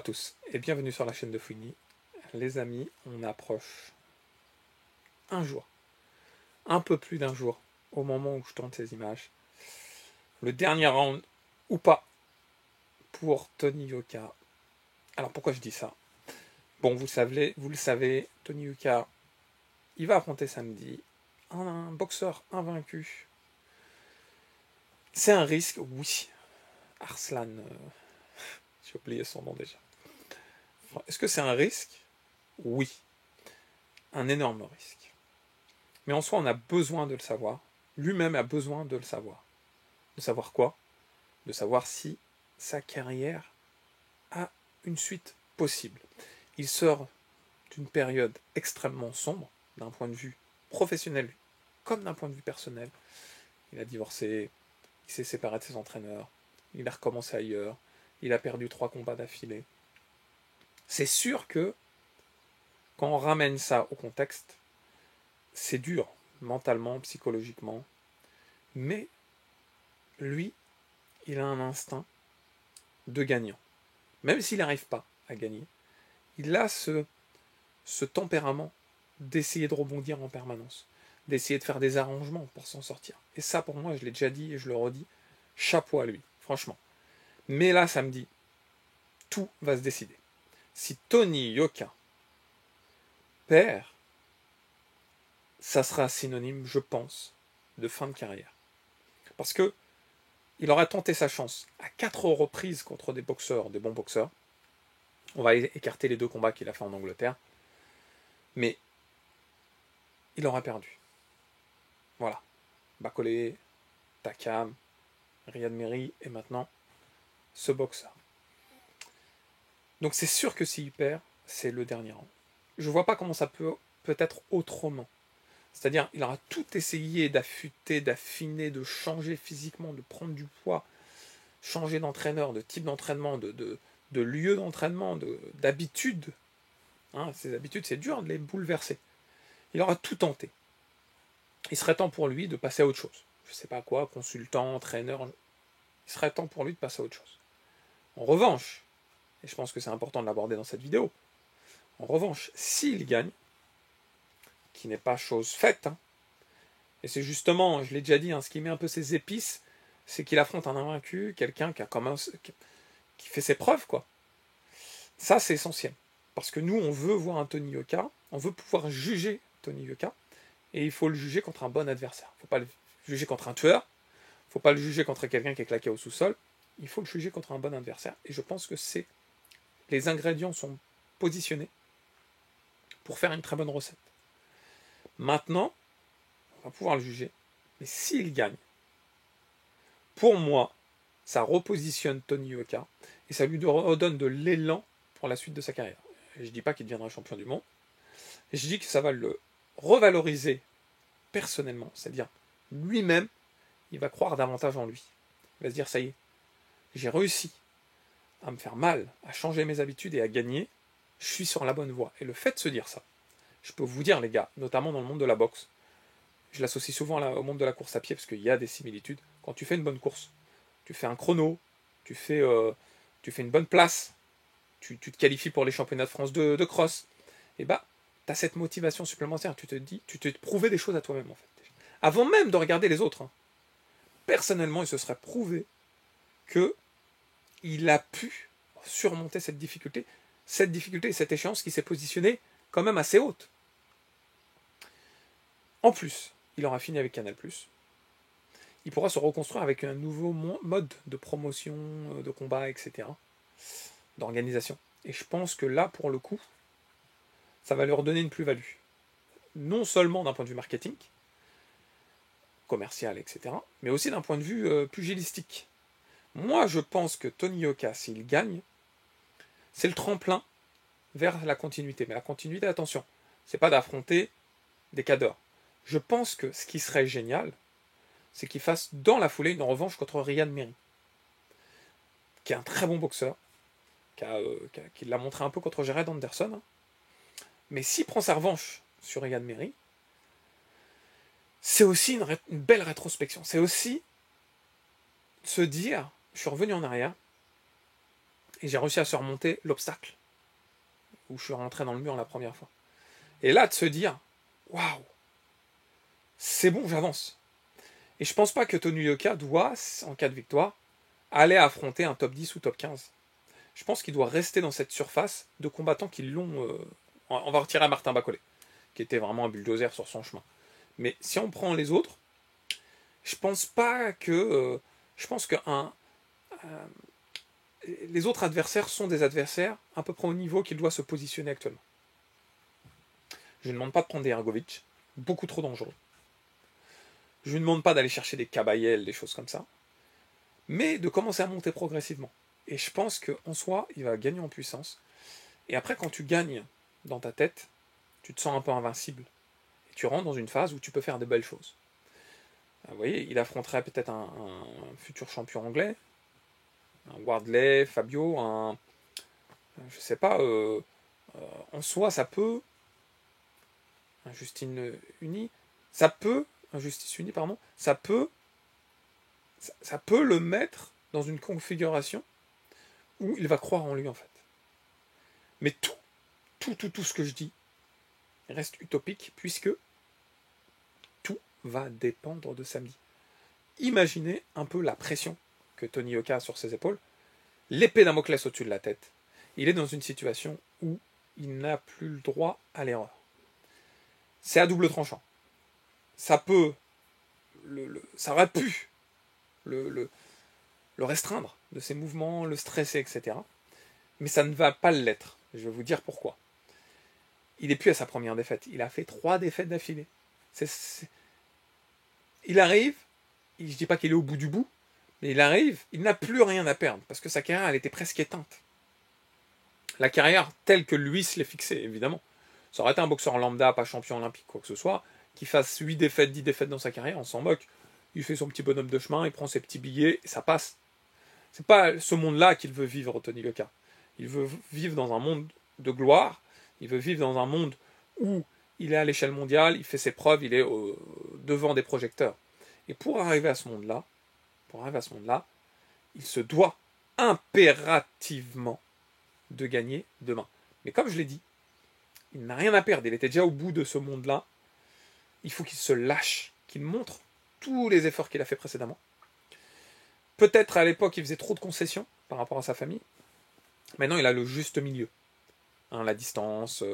à tous et bienvenue sur la chaîne de Fouini. Les amis, on approche un jour, un peu plus d'un jour, au moment où je tourne ces images. Le dernier round, ou pas, pour Tony Yoka. Alors pourquoi je dis ça? Bon, vous le savez, Tony Yoka, il va affronter samedi un boxeur invaincu. C'est un risque, oui. Arslan, j'ai oublié son nom déjà. Est-ce que c'est un risque? Oui. Un énorme risque. Mais en soi, on a besoin de le savoir. Lui-même a besoin de le savoir. De savoir quoi? De savoir si sa carrière a une suite possible. Il sort d'une période extrêmement sombre, d'un point de vue professionnel comme d'un point de vue personnel. Il a divorcé, il s'est séparé de ses entraîneurs, il a recommencé ailleurs, il a perdu 3 combats d'affilée. C'est sûr que, quand on ramène ça au contexte, c'est dur, mentalement, psychologiquement, mais lui, il a un instinct de gagnant. Même s'il n'arrive pas à gagner, il a ce tempérament d'essayer de rebondir en permanence, d'essayer de faire des arrangements pour s'en sortir. Et ça, pour moi, je l'ai déjà dit et je le redis, chapeau à lui, franchement. Mais là, samedi, tout va se décider. Si Tony Yoka perd, ça sera synonyme, je pense, de fin de carrière. Parce que il aura tenté sa chance à 4 reprises contre des boxeurs, des bons boxeurs. On va écarter les 2 combats qu'il a fait en Angleterre. Mais il aura perdu. Voilà. Bacolé, Takam, Riyad Meri et maintenant ce boxeur. Donc c'est sûr que s'il perd, c'est le dernier round. Je ne vois pas comment ça peut être autrement. C'est-à-dire, il aura tout essayé d'affûter, d'affiner, de changer physiquement, de prendre du poids, changer d'entraîneur, de type d'entraînement, de lieu d'entraînement, d'habitude. Hein, ces habitudes, c'est dur de les bouleverser. Il aura tout tenté. Il serait temps pour lui de passer à autre chose. Je ne sais pas quoi, consultant, entraîneur. Il serait temps pour lui de passer à autre chose. En revanche, et je pense que c'est important de l'aborder dans cette vidéo, en revanche, s'il gagne, qui n'est pas chose faite, hein, et c'est justement, je l'ai déjà dit, hein, ce qui met un peu ses épices, c'est qu'il affronte un invaincu, quelqu'un qui fait ses preuves, quoi. Ça, c'est essentiel. Parce que nous, on veut voir un Tony Yoka, on veut pouvoir juger Tony Yoka, et il faut le juger contre un bon adversaire. Il ne faut pas le juger contre un tueur, il ne faut pas le juger contre quelqu'un qui est claqué au sous-sol, il faut le juger contre un bon adversaire. Et je pense que les ingrédients sont positionnés pour faire une très bonne recette. Maintenant, on va pouvoir le juger, mais s'il gagne, pour moi, ça repositionne Tony Yoka, et ça lui redonne de l'élan pour la suite de sa carrière. Je ne dis pas qu'il deviendra champion du monde, je dis que ça va le revaloriser personnellement, c'est-à-dire lui-même, il va croire davantage en lui. Il va se dire, ça y est, j'ai réussi à me faire mal, à changer mes habitudes et à gagner, je suis sur la bonne voie. Et le fait de se dire ça, je peux vous dire les gars, notamment dans le monde de la boxe, je l'associe souvent au monde de la course à pied parce qu'il y a des similitudes. Quand tu fais une bonne course, tu fais un chrono, tu fais une bonne place, tu te qualifies pour les championnats de France de cross, et bah, tu as cette motivation supplémentaire, tu te prouvé des choses à toi-même en fait. Avant même de regarder les autres, hein. Personnellement, il se serait prouvé qu'il a pu surmonter cette difficulté et cette échéance qui s'est positionnée quand même assez haute. En plus, il aura fini avec Canal+. Il pourra se reconstruire avec un nouveau mode de promotion, de combat, etc., d'organisation. Et je pense que là, pour le coup, ça va leur donner une plus-value. Non seulement d'un point de vue marketing, commercial, etc., mais aussi d'un point de vue pugilistique. Moi, je pense que Tony Yoka, s'il gagne, c'est le tremplin vers la continuité. Mais la continuité, attention, c'est pas d'affronter des cadors. Je pense que ce qui serait génial, c'est qu'il fasse dans la foulée une revanche contre Riyad Meri, qui est un très bon boxeur, qui l'a montré un peu contre Jared Anderson. Hein. Mais s'il prend sa revanche sur Riyad Meri, c'est aussi une belle rétrospection. C'est aussi se dire, je suis revenu en arrière, Et j'ai réussi à surmonter l'obstacle, où je suis rentré dans le mur la première fois. Et là, de se dire, waouh, c'est bon, j'avance. Et je pense pas que Tony Yoka doit, en cas de victoire, aller affronter un top 10 ou top 15. Je pense qu'il doit rester dans cette surface de combattants qui l'ont... On va retirer Martin Bacolé, qui était vraiment un bulldozer sur son chemin. Mais si on prend les autres, je pense pas que... je pense que les autres adversaires sont des adversaires à peu près au niveau qu'il doit se positionner actuellement. Je ne demande pas de prendre des Ergovic, beaucoup trop dangereux. Je ne demande pas d'aller chercher des Kabayel, des choses comme ça, mais de commencer à monter progressivement. Et je pense qu'en soi, il va gagner en puissance. Et après, quand tu gagnes dans ta tête, tu te sens un peu invincible. Et tu rentres dans une phase où tu peux faire de belles choses. Vous voyez, il affronterait peut-être un futur champion anglais, un Wardley, Fabio, je sais pas, en soi, ça peut, un Justine Uni, ça peut, un Justice Uni, pardon, ça peut le mettre dans une configuration où il va croire en lui, en fait. Mais tout ce que je dis reste utopique, puisque tout va dépendre de samedi. Imaginez un peu la pression que Tony Yoka a sur ses épaules, l'épée Damoclès au-dessus de la tête. Il est dans une situation où il n'a plus le droit à l'erreur. C'est à double tranchant. Ça peut, ça aurait pu le restreindre de ses mouvements, le stresser, etc. Mais ça ne va pas l'être. Je vais vous dire pourquoi. Il n'est plus à sa première défaite. Il a fait 3 défaites d'affilée. Il arrive, je ne dis pas qu'il est au bout du bout, mais il arrive, il n'a plus rien à perdre, parce que sa carrière, elle était presque éteinte. La carrière telle que lui se l'est fixée, évidemment. Ça aurait été un boxeur lambda, pas champion olympique, quoi que ce soit, qui fasse 8 défaites, 10 défaites dans sa carrière, on s'en moque. Il fait son petit bonhomme de chemin, il prend ses petits billets, et ça passe. C'est pas ce monde-là qu'il veut vivre, Tony Yoka. Il veut vivre dans un monde de gloire, il veut vivre dans un monde où il est à l'échelle mondiale, il fait ses preuves, il est devant des projecteurs. Et pour arriver à ce monde-là, il se doit impérativement de gagner demain. Mais comme je l'ai dit, il n'a rien à perdre, il était déjà au bout de ce monde-là. Il faut qu'il se lâche, qu'il montre tous les efforts qu'il a fait précédemment. Peut-être à l'époque, il faisait trop de concessions par rapport à sa famille. Maintenant, il a le juste milieu. La distance,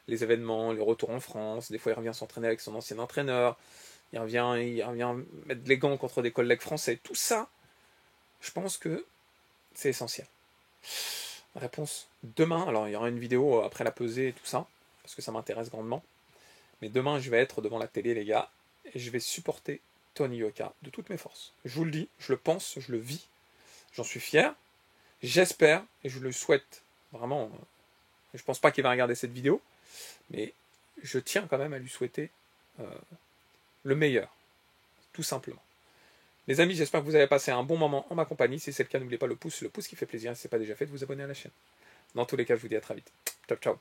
les événements, les retours en France. Des fois, il revient s'entraîner avec son ancien entraîneur. Il revient mettre les gants contre des collègues français. Tout ça, je pense que c'est essentiel. Réponse demain. Alors, il y aura une vidéo après la pesée et tout ça, parce que ça m'intéresse grandement. Mais demain, je vais être devant la télé, les gars, et je vais supporter Tony Yoka de toutes mes forces. Je vous le dis, je le pense, je le vis. J'en suis fier. J'espère, et je le souhaite vraiment. Je pense pas qu'il va regarder cette vidéo, mais je tiens quand même à lui souhaiter le meilleur, tout simplement. Les amis, j'espère que vous avez passé un bon moment en ma compagnie. Si c'est le cas, n'oubliez pas le pouce qui fait plaisir. Si ce n'est pas déjà fait, de vous abonner à la chaîne. Dans tous les cas, je vous dis à très vite. Ciao, ciao.